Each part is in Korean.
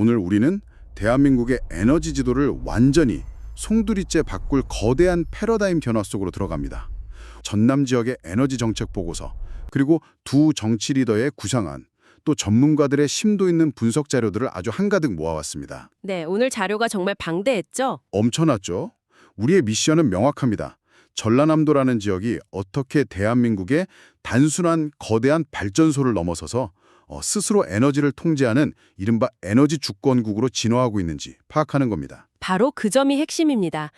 오늘 우리는 대한민국의 에너지 지도를 완전히 송두리째 바꿀 거대한 패러다임 변화 속으로 들어갑니다. 전남 지역의 에너지 정책 보고서, 그리고 두 정치 리더의 구상안, 또 전문가들의 심도 있는 분석 자료들을 아주 한가득 모아왔습니다. 네, 오늘 자료가 정말 방대했죠? 엄청났죠? 우리의 미션은 명확합니다. 전라남도라는 지역이 어떻게 대한민국의 단순한 거대한 발전소를 넘어서서 스스로 에너지를 통제하는 이른바 에너지 주권국으로 진화하고 있는지 파악하는 겁니다. 바로 그 점이 핵심입니다.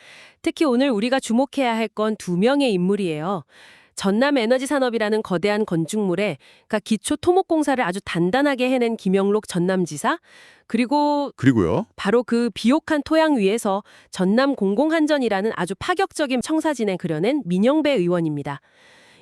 특히 오늘 우리가 주목해야 할 건 두 명의 인물이에요. 전남 에너지 산업이라는 거대한 건축물에 기초 토목공사를 아주 단단하게 해낸 김영록 전남지사, 그리고요? 바로 그 비옥한 토양 위에서 전남 공공한전이라는 아주 파격적인 청사진에 그려낸 민영배 의원입니다.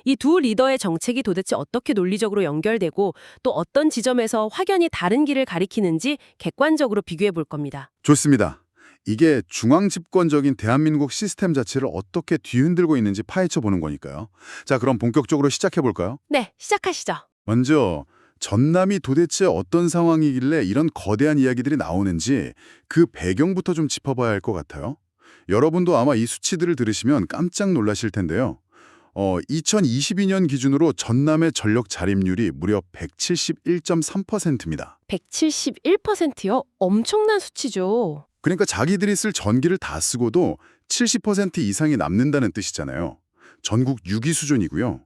이 두 리더의 정책이 도대체 어떻게 논리적으로 연결되고 또 어떤 지점에서 확연히 다른 길을 가리키는지 객관적으로 비교해 볼 겁니다. 좋습니다. 이게 중앙집권적인 대한민국 시스템 자체를 어떻게 뒤흔들고 있는지 파헤쳐 보는 거니까요. 자, 그럼 본격적으로 시작해 볼까요? 네, 시작하시죠. 먼저 전남이 도대체 어떤 상황이길래 이런 거대한 이야기들이 나오는지 그 배경부터 좀 짚어봐야 할 것 같아요. 여러분도 아마 이 수치들을 들으시면 깜짝 놀라실 텐데요. 2022년 기준으로 전남의 전력 자립률이 무려 171.3%입니다. 171%요? 엄청난 수치죠. 그러니까 자기들이 쓸 전기를 다 쓰고도 70% 이상이 남는다는 뜻이잖아요. 전국 6위 수준이고요.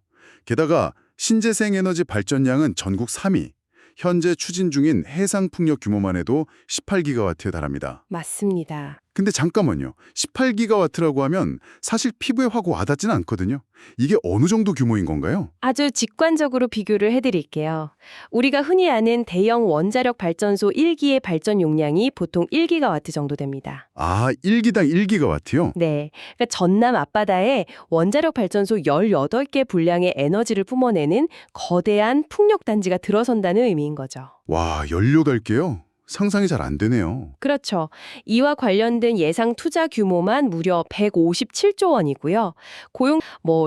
게다가 신재생 에너지 발전량은 전국 3위. 현재 추진 중인 해상풍력 규모만 해도 18기가와트에 달합니다. 맞습니다. 근데 잠깐만요. 18기가와트라고 하면 사실 피부에 확 와닿지는 않거든요. 이게 어느 정도 규모인 건가요? 아주 직관적으로 비교를 해드릴게요. 우리가 흔히 아는 대형 원자력 발전소 1기의 발전 용량이 보통 1기가와트 정도 됩니다. 아, 1기당 1기가와트요? 네, 그러니까 전남 앞바다에 원자력 발전소 18개 분량의 에너지를 뿜어내는 거대한 풍력단지가 들어선다는 의미인 거죠. 와, 연료달게요? 상상이 잘 안 되네요. 그렇죠. 이와 관련된 예상 투자 규모만 무려 157조 원이고요.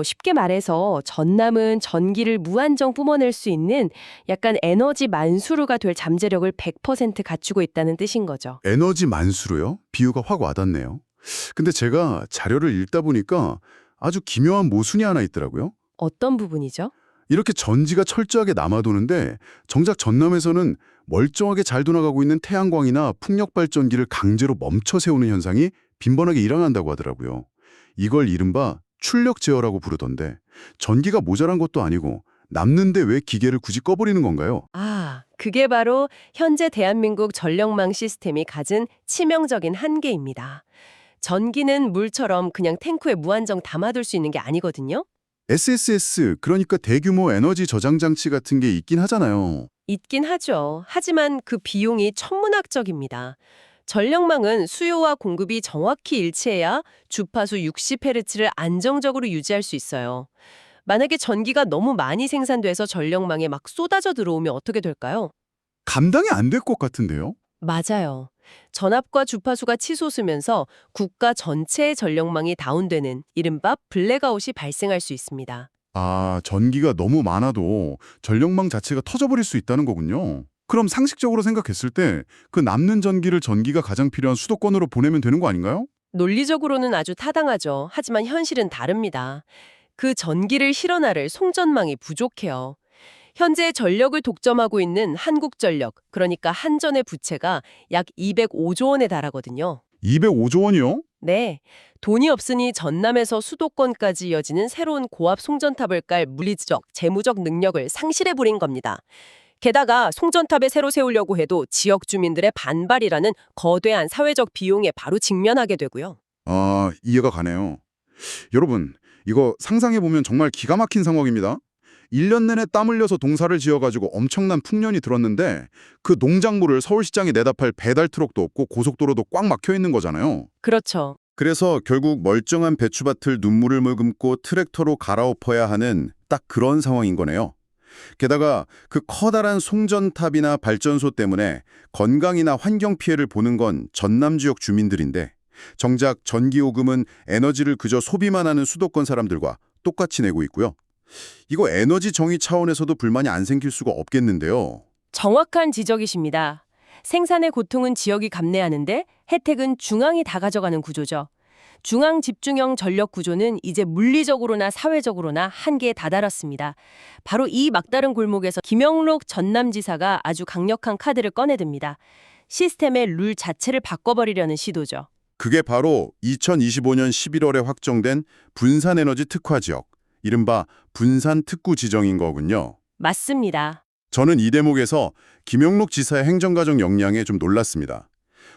쉽게 말해서 전남은 전기를 무한정 뿜어낼 수 있는 약간 에너지 만수르가 될 잠재력을 100% 갖추고 있다는 뜻인 거죠. 에너지 만수로요? 비유가 확 와닿네요. 근데 제가 자료를 읽다 보니까 아주 기묘한 모순이 하나 있더라고요. 어떤 부분이죠? 이렇게 전지가 철저하게 남아도는데 정작 전남에서는 멀쩡하게 잘 돌아가고 있는 태양광이나 풍력발전기를 강제로 멈춰 세우는 현상이 빈번하게 일어난다고 하더라고요. 이걸 이른바 출력 제어라고 부르던데 전기가 모자란 것도 아니고 남는데 왜 기계를 굳이 꺼버리는 건가요? 아, 그게 바로 현재 대한민국 전력망 시스템이 가진 치명적인 한계입니다. 전기는 물처럼 그냥 탱크에 무한정 담아둘 수 있는 게 아니거든요. SSS, 그러니까 대규모 에너지 저장 장치 같은 게 있긴 하잖아요. 있긴 하죠. 하지만 그 비용이 천문학적입니다. 전력망은 수요와 공급이 정확히 일치해야 주파수 60Hz를 안정적으로 유지할 수 있어요. 만약에 전기가 너무 많이 생산돼서 전력망에 막 쏟아져 들어오면 어떻게 될까요? 감당이 안 될 것 같은데요? 맞아요. 전압과 주파수가 치솟으면서 국가 전체의 전력망이 다운되는 이른바 블랙아웃이 발생할 수 있습니다. 아, 전기가 너무 많아도 전력망 자체가 터져버릴 수 있다는 거군요. 그럼 상식적으로 생각했을 때 그 남는 전기를 전기가 가장 필요한 수도권으로 보내면 되는 거 아닌가요? 논리적으로는 아주 타당하죠. 하지만 현실은 다릅니다. 그 전기를 실어나를 송전망이 부족해요. 현재 전력을 독점하고 있는 한국전력, 그러니까 한전의 부채가 약 205조 원에 달하거든요. 205조 원이요? 네, 돈이 없으니 전남에서 수도권까지 이어지는 새로운 고압 송전탑을 깔 물리적, 재무적 능력을 상실해버린 겁니다. 게다가 송전탑에 새로 세우려고 해도 지역 주민들의 반발이라는 거대한 사회적 비용에 바로 직면하게 되고요. 아, 이해가 가네요. 여러분, 이거 상상해보면 정말 기가 막힌 상황입니다. 1년 내내 땀 흘려서 농사를 지어가지고 엄청난 풍년이 들었는데 그 농작물을 서울시장에 내다 팔 배달 트럭도 없고 고속도로도 꽉 막혀 있는 거잖아요. 그렇죠. 그래서 결국 멀쩡한 배추밭을 눈물을 머금고 트랙터로 갈아엎어야 하는 딱 그런 상황인 거네요. 게다가 그 커다란 송전탑이나 발전소 때문에 건강이나 환경 피해를 보는 건 전남 지역 주민들인데 정작 전기요금은 에너지를 그저 소비만 하는 수도권 사람들과 똑같이 내고 있고요. 이거 에너지 정의 차원에서도 불만이 안 생길 수가 없겠는데요. 정확한 지적이십니다. 생산의 고통은 지역이 감내하는데 혜택은 중앙이 다 가져가는 구조죠. 중앙 집중형 전력 구조는 이제 물리적으로나 사회적으로나 한계에 다다랐습니다. 바로 이 막다른 골목에서 김영록 전남지사가 아주 강력한 카드를 꺼내듭니다. 시스템의 룰 자체를 바꿔버리려는 시도죠. 그게 바로 2025년 11월에 확정된 분산에너지 특화 지역, 이른바 분산특구 지정인 거군요. 맞습니다. 저는 이 대목에서 김영록 지사의 행정과정 역량에 좀 놀랐습니다.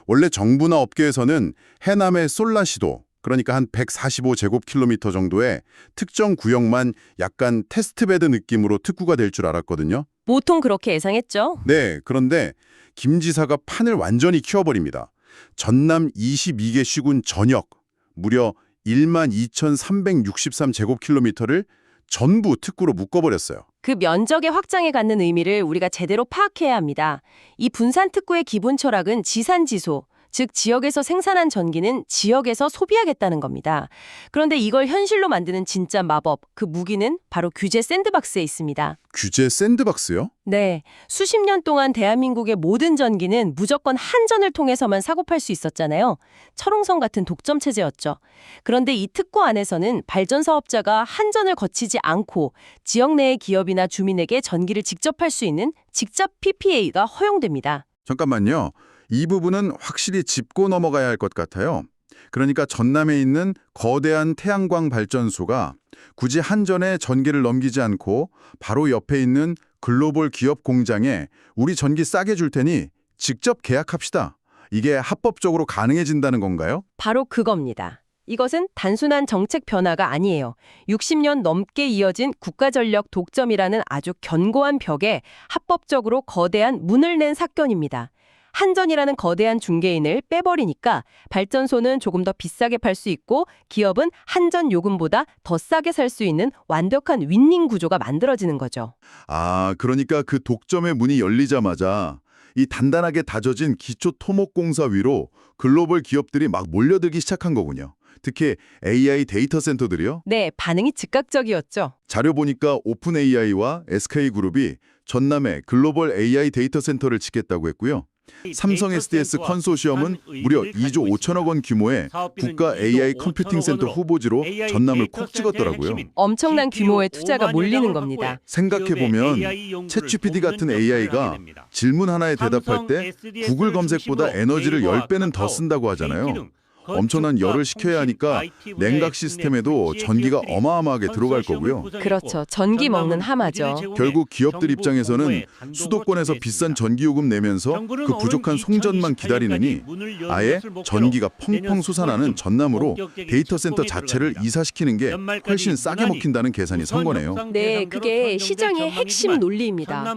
원래 정부나 업계에서는 해남의 솔라시도, 그러니까 한 145제곱킬로미터 정도의 특정 구역만 약간 테스트베드 느낌으로 특구가 될 줄 알았거든요. 보통 그렇게 예상했죠. 네, 그런데 김 지사가 판을 완전히 키워버립니다. 전남 22개 시군 전역, 무려 12,363제곱킬로미터를 전부 특구로 묶어버렸어요. 그 면적의 확장에 갖는 의미를 우리가 제대로 파악해야 합니다. 이 분산특구의 기본 철학은 지산지소, 즉 지역에서 생산한 전기는 지역에서 소비하겠다는 겁니다. 그런데 이걸 현실로 만드는 진짜 마법, 그 무기는 바로 규제 샌드박스에 있습니다. 규제 샌드박스요? 네, 수십 년 동안 대한민국의 모든 전기는 무조건 한전을 통해서만 사고팔 수 있었잖아요. 철옹성 같은 독점 체제였죠. 그런데 이 특구 안에서는 발전 사업자가 한전을 거치지 않고 지역 내의 기업이나 주민에게 전기를 직접 할 수 있는 직접 PPA가 허용됩니다. 잠깐만요. 이 부분은 확실히 짚고 넘어가야 할 것 같아요. 그러니까 전남에 있는 거대한 태양광 발전소가 굳이 한전에 전기를 넘기지 않고 바로 옆에 있는 글로벌 기업 공장에 우리 전기 싸게 줄 테니 직접 계약합시다. 이게 합법적으로 가능해진다는 건가요? 바로 그겁니다. 이것은 단순한 정책 변화가 아니에요. 60년 넘게 이어진 국가전력 독점이라는 아주 견고한 벽에 합법적으로 거대한 문을 낸 사건입니다. 한전이라는 거대한 중개인을 빼버리니까 발전소는 조금 더 비싸게 팔 수 있고 기업은 한전 요금보다 더 싸게 살 수 있는 완벽한 윈닝 구조가 만들어지는 거죠. 아, 그러니까 그 독점의 문이 열리자마자 이 단단하게 다져진 기초 토목공사 위로 글로벌 기업들이 막 몰려들기 시작한 거군요. 특히 AI 데이터 센터들이요? 네, 반응이 즉각적이었죠. 자료 보니까 오픈 AI와 SK그룹이 전남에 글로벌 AI 데이터 센터를 짓겠다고 했고요. 삼성 SDS 컨소시엄은 무려 2조 5천억 원 규모의 국가 AI 컴퓨팅 센터 후보지로 전남을 콕 찍었더라고요. 엄청난 규모의 투자가 몰리는 겁니다. 생각해보면 챗GPT 같은 AI가 질문 하나에 대답할 때 구글 검색보다 에너지를 10배는 더 쓴다고 하잖아요. 엄청난 열을 식혀야 하니까 냉각 시스템에도 전기가 어마어마하게 들어갈 거고요. 그렇죠. 전기 먹는 하마죠. 결국 기업들 입장에서는 수도권에서 비싼 전기요금 내면서 그 부족한 송전만 기다리느니 아예 전기가 펑펑 솟아나는 전남으로 데이터 센터 자체를 이사시키는 게 훨씬 싸게 먹힌다는 계산이 선 거네요. 네, 그게 시장의 핵심 논리입니다.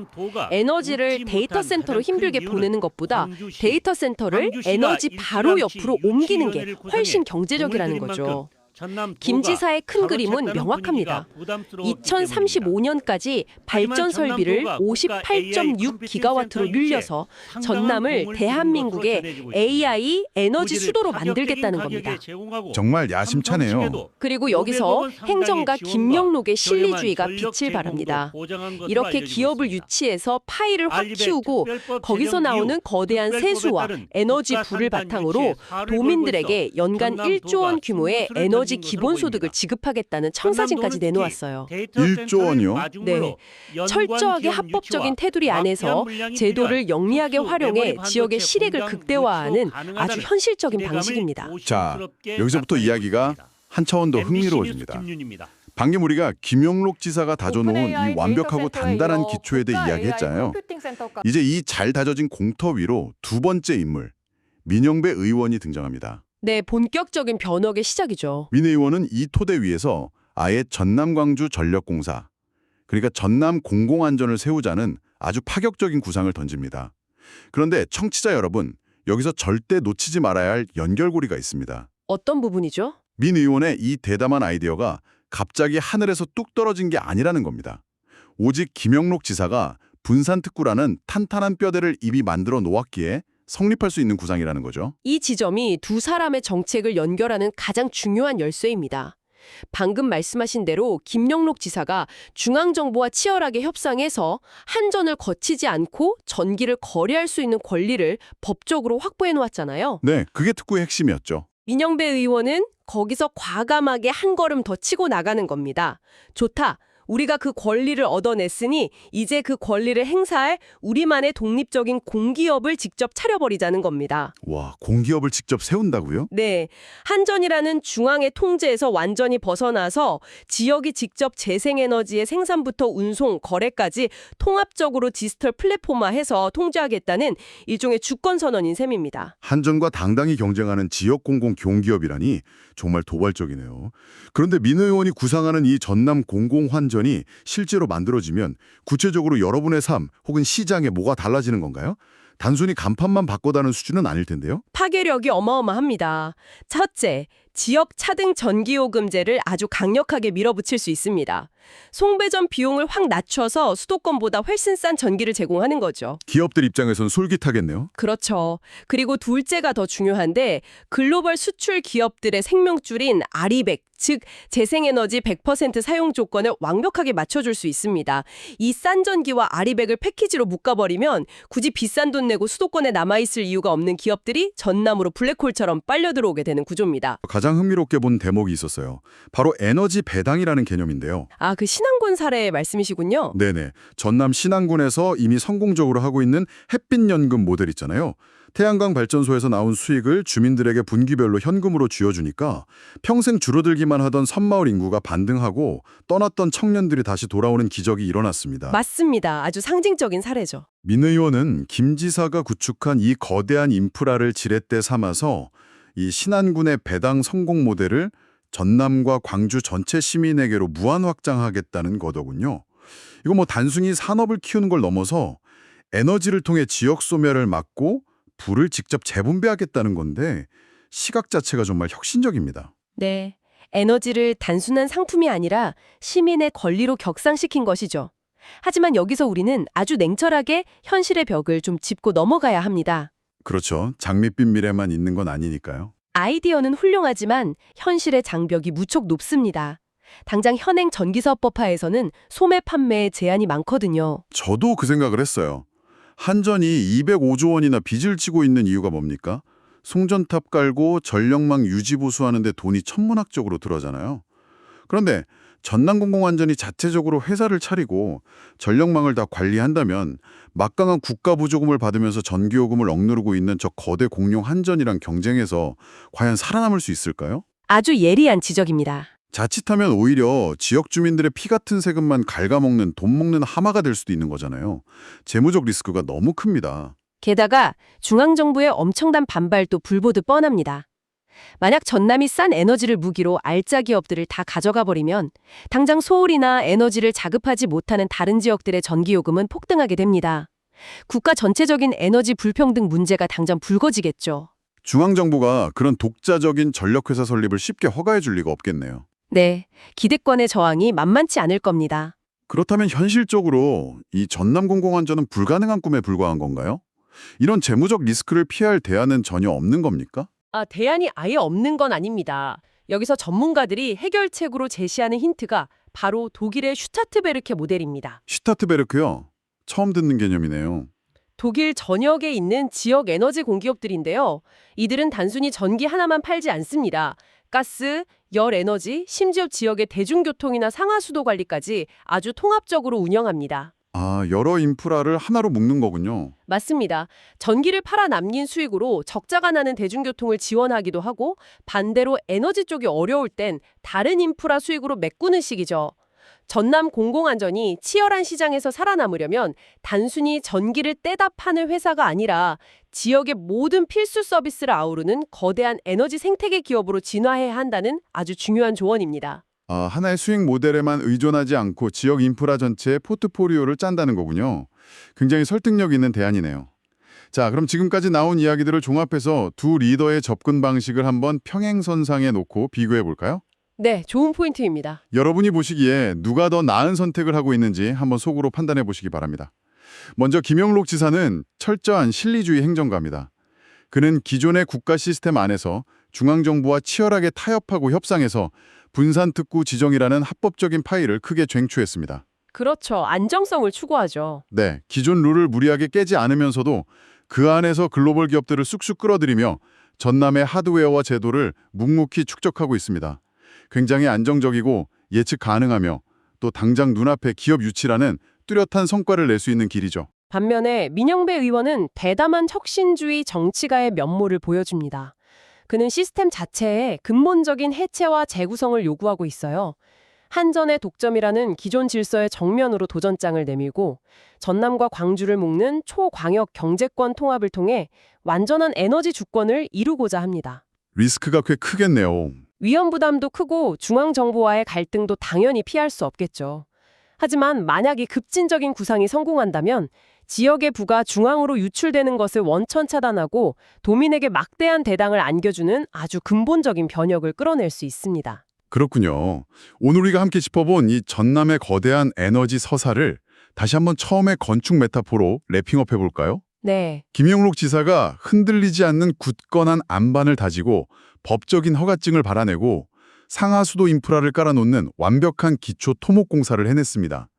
에너지를 데이터 센터로 힘들게 보내는 것보다 데이터 센터를 에너지 바로 옆으로 옮기는 게 훨씬 경제적이라는 거죠. 김 지사의 큰 그림은 명확합니다. 2035년까지 발전 설비를 58.6기가와트로 늘려서 전남을 대한민국의 AI 에너지 수도로 만들겠다는 겁니다. 정말 야심차네요. 그리고 여기서 행정가 김영록의 실리주의가 빛을 발합니다. 이렇게 기업을 유치해서 파이를 확 키우고 거기서 나오는 거대한 세수와 에너지 부를 바탕으로 도민들에게 연간 1조 원 규모의 에너지 기본소득을 지급하겠다는 청사진까지 내놓았어요. 1조 원이요? 네, 철저하게 합법적인 테두리 안에서 제도를 영리하게 활용해 지역의 실익을 극대화하는 아주 현실적인 방식입니다. 자, 여기서부터 이야기가 한 차원 더 흥미로워집니다. 방금 우리가 김영록 지사가 다져놓은 이 완벽하고 단단한 기초에 대해 이야기했잖아요. 이제 이 잘 다져진 공터 위로 두 번째 인물, 민영배 의원이 등장합니다. 네, 본격적인 변혁의 시작이죠. 민 의원은 이 토대 위에서 아예 전남광주전력공사, 그러니까 전남 공공안전을 세우자는 아주 파격적인 구상을 던집니다. 그런데 청취자 여러분, 여기서 절대 놓치지 말아야 할 연결고리가 있습니다. 어떤 부분이죠? 민 의원의 이 대담한 아이디어가 갑자기 하늘에서 뚝 떨어진 게 아니라는 겁니다. 오직 김영록 지사가 분산특구라는 탄탄한 뼈대를 이미 만들어 놓았기에 성립할 수 있는 구상이라는 거죠. 이 지점이 두 사람의 정책을 연결하는 가장 중요한 열쇠입니다. 방금 말씀하신 대로 김영록 지사가 중앙정부와 치열하게 협상해서 한전을 거치지 않고 전기를 거래할 수 있는 권리를 법적으로 확보해 놓았잖아요. 네, 그게 특구의 핵심이었죠. 민영배 의원은 거기서 과감하게 한 걸음 더 치고 나가는 겁니다. 좋다. 우리가 그 권리를 얻어냈으니 이제 그 권리를 행사할 우리만의 독립적인 공기업을 직접 차려버리자는 겁니다. 와, 공기업을 직접 세운다고요? 네, 한전이라는 중앙의 통제에서 완전히 벗어나서 지역이 직접 재생에너지의 생산부터 운송, 거래까지 통합적으로 디지털 플랫폼화해서 통제하겠다는 일종의 주권선언인 셈입니다. 한전과 당당히 경쟁하는 지역 공공 경기업이라니 정말 도발적이네요. 그런데 민 의원이 구상하는 이 전남 공공환전이 실제로 만들어지면 구체적으로 여러분의 삶 혹은 시장에 뭐가 달라지는 건가요? 단순히 간판만 바꿔다는 수준은 아닐 텐데요. 파괴력이 어마어마합니다. 첫째, 지역 차등 전기요금제를 아주 강력하게 밀어붙일 수 있습니다. 송배전 비용을 확 낮춰서 수도권보다 훨씬 싼 전기를 제공하는 거죠. 기업들 입장에선 솔깃하겠네요. 그렇죠. 그리고 둘째가 더 중요한데 글로벌 수출 기업들의 생명줄인 아리백, 즉 재생에너지 100% 사용 조건을 완벽하게 맞춰줄 수 있습니다. 이 싼 전기와 아리백을 패키지로 묶어버리면 굳이 비싼 돈 내고 수도권에 남아있을 이유가 없는 기업들이 전남으로 블랙홀처럼 빨려 들어오게 되는 구조입니다. 가장 흥미롭게 본 대목이 있었어요. 바로 에너지 배당이라는 개념인데요. 아, 그 신안군 사례 말씀이시군요. 네네. 전남 신안군에서 이미 성공적으로 하고 있는 햇빛연금 모델 있잖아요. 태양광 발전소에서 나온 수익을 주민들에게 분기별로 현금으로 쥐어주니까 평생 줄어들기만 하던 섬마을 인구가 반등하고 떠났던 청년들이 다시 돌아오는 기적이 일어났습니다. 맞습니다. 아주 상징적인 사례죠. 민 의원은 김 지사가 구축한 이 거대한 인프라를 지렛대 삼아서 이 신안군의 배당 성공 모델을 전남과 광주 전체 시민에게로 무한 확장하겠다는 거더군요. 이거 뭐 단순히 산업을 키우는 걸 넘어서 에너지를 통해 지역 소멸을 막고 불을 직접 재분배하겠다는 건데 시각 자체가 정말 혁신적입니다. 네. 에너지를 단순한 상품이 아니라 시민의 권리로 격상시킨 것이죠. 하지만 여기서 우리는 아주 냉철하게 현실의 벽을 좀 짚고 넘어가야 합니다. 그렇죠. 장밋빛 미래만 있는 건 아니니까요. 아이디어는 훌륭하지만 현실의 장벽이 무척 높습니다. 당장 현행 전기사업법화에서는 소매 판매에 제한이 많거든요. 저도 그 생각을 했어요. 한전이 205조 원이나 빚을 지고 있는 이유가 뭡니까? 송전탑 깔고 전력망 유지 보수하는데 돈이 천문학적으로 들어가잖아요. 그런데 전남공공환전이 자체적으로 회사를 차리고 전력망을 다 관리한다면 막강한 국가 보조금을 받으면서 전기요금을 억누르고 있는 저 거대 공룡 한전이랑 경쟁해서 과연 살아남을 수 있을까요? 아주 예리한 지적입니다. 자칫하면 오히려 지역 주민들의 피 같은 세금만 갉아먹는 돈 먹는 하마가 될 수도 있는 거잖아요. 재무적 리스크가 너무 큽니다. 게다가 중앙정부의 엄청난 반발도 불보듯 뻔합니다. 만약 전남이 싼 에너지를 무기로 알짜 기업들을 다 가져가 버리면 당장 서울이나 에너지를 자급하지 못하는 다른 지역들의 전기요금은 폭등하게 됩니다. 국가 전체적인 에너지 불평등 문제가 당장 불거지겠죠. 중앙정부가 그런 독자적인 전력회사 설립을 쉽게 허가해 줄 리가 없겠네요. 네, 기대권의 저항이 만만치 않을 겁니다. 그렇다면 현실적으로 이 전남공공환전은 불가능한 꿈에 불과한 건가요? 이런 재무적 리스크를 피할 대안은 전혀 없는 겁니까? 대안이 아예 없는 건 아닙니다. 여기서 전문가들이 해결책으로 제시하는 힌트가 바로 독일의 슈타트베르케 모델입니다. 슈타트베르크요? 처음 듣는 개념이네요. 독일 전역에 있는 지역 에너지 공기업들인데요. 이들은 단순히 전기 하나만 팔지 않습니다. 가스, 열 에너지, 심지어 지역의 대중교통이나 상하수도 관리까지 아주 통합적으로 운영합니다. 아, 여러 인프라를 하나로 묶는 거군요. 맞습니다. 전기를 팔아 남긴 수익으로 적자가 나는 대중교통을 지원하기도 하고 반대로 에너지 쪽이 어려울 땐 다른 인프라 수익으로 메꾸는 식이죠. 전남 공공안전이 치열한 시장에서 살아남으려면 단순히 전기를 떼다 파는 회사가 아니라 지역의 모든 필수 서비스를 아우르는 거대한 에너지 생태계 기업으로 진화해야 한다는 아주 중요한 조언입니다. 하나의 수익 모델에만 의존하지 않고 지역 인프라 전체의 포트포리오를 짠다는 거군요. 굉장히 설득력 있는 대안이네요. 자, 그럼 지금까지 나온 이야기들을 종합해서 두 리더의 접근 방식을 한번 평행선상에 놓고 비교해 볼까요? 네, 좋은 포인트입니다. 여러분이 보시기에 누가 더 나은 선택을 하고 있는지 한번 속으로 판단해 보시기 바랍니다. 먼저 김영록 지사는 철저한 실리주의 행정가입니다. 그는 기존의 국가 시스템 안에서 중앙정부와 치열하게 타협하고 협상해서 분산특구 지정이라는 합법적인 파일을 크게 쟁취했습니다. 그렇죠. 안정성을 추구하죠. 네, 기존 룰을 무리하게 깨지 않으면서도 그 안에서 글로벌 기업들을 쑥쑥 끌어들이며 전남의 하드웨어와 제도를 묵묵히 축적하고 있습니다. 굉장히 안정적이고 예측 가능하며 또 당장 눈앞에 기업 유치라는 뚜렷한 성과를 낼 수 있는 길이죠. 반면에 민영배 의원은 대담한 혁신주의 정치가의 면모를 보여줍니다. 그는 시스템 자체의 근본적인 해체와 재구성을 요구하고 있어요. 한전의 독점이라는 기존 질서의 정면으로 도전장을 내밀고 전남과 광주를 묶는 초광역 경제권 통합을 통해 완전한 에너지 주권을 이루고자 합니다. 리스크가 꽤 크겠네요. 위험 부담도 크고 중앙정부와의 갈등도 당연히 피할 수 없겠죠. 하지만 만약 이 급진적인 구상이 성공한다면 지역의 부가 중앙으로 유출되는 것을 원천 차단하고 도민에게 막대한 대당을 안겨주는 아주 근본적인 변혁을 끌어낼 수 있습니다. 그렇군요. 오늘 우리가 함께 짚어본 이 전남의 거대한 에너지 서사를 다시 한번 처음에 건축 메타포로 래핑업 해볼까요? 네, 김영록 지사가 흔들리지 않는 굳건한 안반을 다지고 법적인 허가증을 받아내고 상하수도 인프라를 깔아놓는 완벽한 기초 토목 공사를 해냈습니다.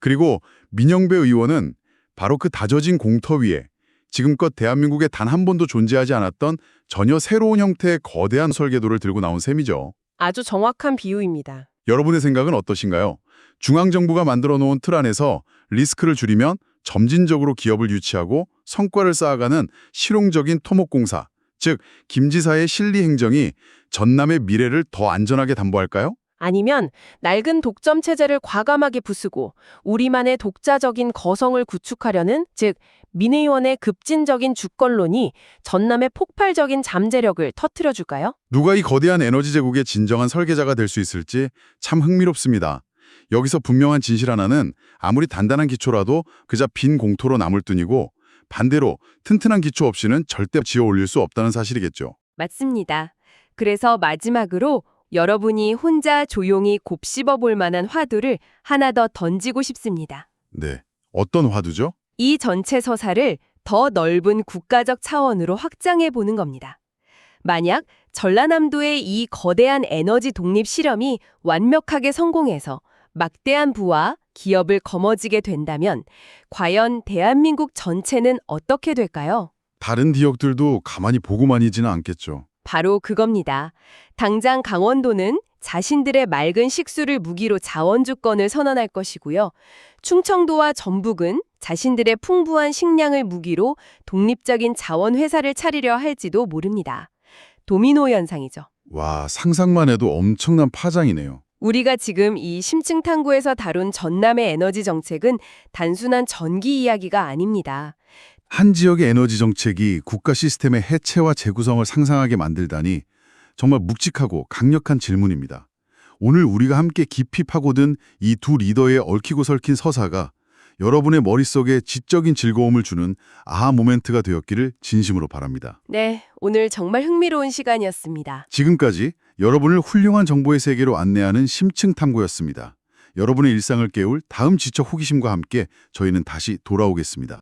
그리고 민영배 의원은 바로 그 다져진 공터 위에 지금껏 대한민국에 단 한 번도 존재하지 않았던 전혀 새로운 형태의 거대한 설계도를 들고 나온 셈이죠. 아주 정확한 비유입니다. 여러분의 생각은 어떠신가요? 중앙정부가 만들어 놓은 틀 안에서 리스크를 줄이면 점진적으로 기업을 유치하고 성과를 쌓아가는 실용적인 토목공사, 즉 김 지사의 실리행정이 전남의 미래를 더 안전하게 담보할까요? 아니면 낡은 독점 체제를 과감하게 부수고 우리만의 독자적인 거성을 구축하려는, 즉 민 의원의 급진적인 주권론이 전남의 폭발적인 잠재력을 터뜨려줄까요? 누가 이 거대한 에너지 제국의 진정한 설계자가 될 수 있을지 참 흥미롭습니다. 여기서 분명한 진실 하나는 아무리 단단한 기초라도 그저 빈 공토로 남을 뿐이고 반대로 튼튼한 기초 없이는 절대 지어 올릴 수 없다는 사실이겠죠. 맞습니다. 그래서 마지막으로 여러분이 혼자 조용히 곱씹어 볼 만한 화두를 하나 더 던지고 싶습니다. 네, 어떤 화두죠? 이 전체 서사를 더 넓은 국가적 차원으로 확장해 보는 겁니다. 만약 전라남도의 이 거대한 에너지 독립 실험이 완벽하게 성공해서 막대한 부와 기업을 거머쥐게 된다면 과연 대한민국 전체는 어떻게 될까요? 다른 지역들도 가만히 보고만이지는 않겠죠. 바로 그겁니다. 당장 강원도는 자신들의 맑은 식수를 무기로 자원주권을 선언할 것이고요. 충청도와 전북은 자신들의 풍부한 식량을 무기로 독립적인 자원회사를 차리려 할지도 모릅니다. 도미노 현상이죠. 와, 상상만 해도 엄청난 파장이네요. 우리가 지금 이 심층 탐구에서 다룬 전남의 에너지 정책은 단순한 전기 이야기가 아닙니다. 한 지역의 에너지 정책이 국가 시스템의 해체와 재구성을 상상하게 만들다니 정말 묵직하고 강력한 질문입니다. 오늘 우리가 함께 깊이 파고든 이 두 리더의 얽히고 설킨 서사가 여러분의 머릿속에 지적인 즐거움을 주는 아하 모멘트가 되었기를 진심으로 바랍니다. 네, 오늘 정말 흥미로운 시간이었습니다. 지금까지 여러분을 훌륭한 정보의 세계로 안내하는 심층 탐구였습니다. 여러분의 일상을 깨울 다음 지적 호기심과 함께 저희는 다시 돌아오겠습니다.